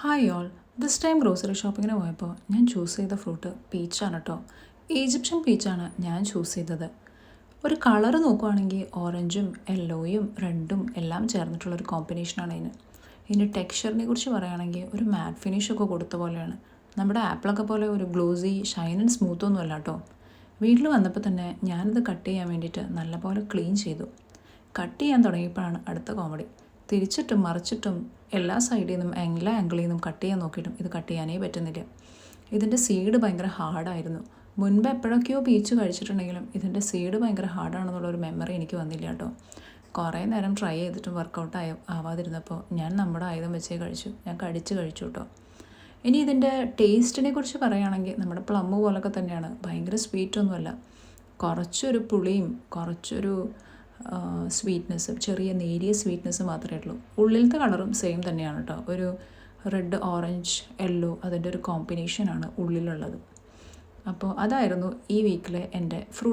Hi all. This time grocery ഷോപ്പിങ്ങിന് പോയപ്പോൾ ഞാൻ ചൂസ് ചെയ്ത ഫ്രൂട്ട് പീച്ചാണ് കേട്ടോ. ഈജിപ്ഷ്യൻ പീച്ചാണ് ഞാൻ ചൂസ് ചെയ്തത്. ഒരു കളറ് നോക്കുവാണെങ്കിൽ ഓറഞ്ചും യെല്ലോയും റെഡും എല്ലാം ചേർന്നിട്ടുള്ളൊരു കോമ്പിനേഷനാണ് ഇതിന്. ഇതിൻ്റെ ടെക്സ്ചറിനെ കുറിച്ച് പറയുകയാണെങ്കിൽ ഒരു മാറ്റ് ഫിനിഷൊക്കെ കൊടുത്ത പോലെയാണ്. നമ്മുടെ ആപ്പിളൊക്കെ പോലെ ഒരു ഗ്ലോസി ഷൈൻ ആൻഡ് സ്മൂത്തൊന്നും അല്ല കേട്ടോ. വീട്ടിൽ വന്നപ്പോൾ തന്നെ ഞാനിത് കട്ട് ചെയ്യാൻ വേണ്ടിയിട്ട് നല്ലപോലെ ക്ലീൻ ചെയ്തു. കട്ട് ചെയ്യാൻ തുടങ്ങിയപ്പോഴാണ് അടുത്ത കോമഡി. തിരിച്ചിട്ടും മറിച്ചിട്ടും എല്ലാ സൈഡിൽ നിന്നും എല്ലാ ആംഗിളിൽ നിന്നും കട്ട് ചെയ്യാൻ നോക്കിയിട്ടും ഇത് കട്ട് ചെയ്യാനേ പറ്റുന്നില്ല. ഇതിൻ്റെ സീഡ് ഭയങ്കര ഹാർഡായിരുന്നു. മുൻപ് എപ്പോഴൊക്കെയോ പീച്ച് കഴിച്ചിട്ടുണ്ടെങ്കിലും ഇതിൻ്റെ സീഡ് ഭയങ്കര ഹാർഡാണെന്നുള്ളൊരു മെമ്മറി എനിക്ക് വന്നില്ല കേട്ടോ. കുറേ നേരം ട്രൈ ചെയ്തിട്ടും വർക്കൗട്ട് ആവാതിരുന്നപ്പോൾ ഞാൻ നമ്മുടെ ആയുധം വെച്ചേ കഴിച്ചു. ഞാൻ കടിച്ച് കഴിച്ചു കേട്ടോ. ഇനി ഇതിൻ്റെ ടേസ്റ്റിനെ കുറിച്ച് പറയുകയാണെങ്കിൽ നമ്മുടെ പ്ലം പോലൊക്കെ തന്നെയാണ്. ഭയങ്കര സ്വീറ്റൊന്നുമല്ല. കുറച്ചൊരു പുളിയും കുറച്ചൊരു സ്വീറ്റ്നെസ്, ചെറിയ നേരിയ സ്വീറ്റ്നെസ് മാത്രമേ ഉള്ളൂ. ഉള്ളിലത്തെ കളറും സെയിം തന്നെയാണ് കേട്ടോ. ഒരു റെഡ് ഓറഞ്ച് യെല്ലോ അതിൻ്റെ ഒരു കോമ്പിനേഷനാണ് ഉള്ളിലുള്ളത്. അപ്പോൾ അതായിരുന്നു ഈ വീക്കിലെ എൻ്റെ ഫ്രൂട്ട്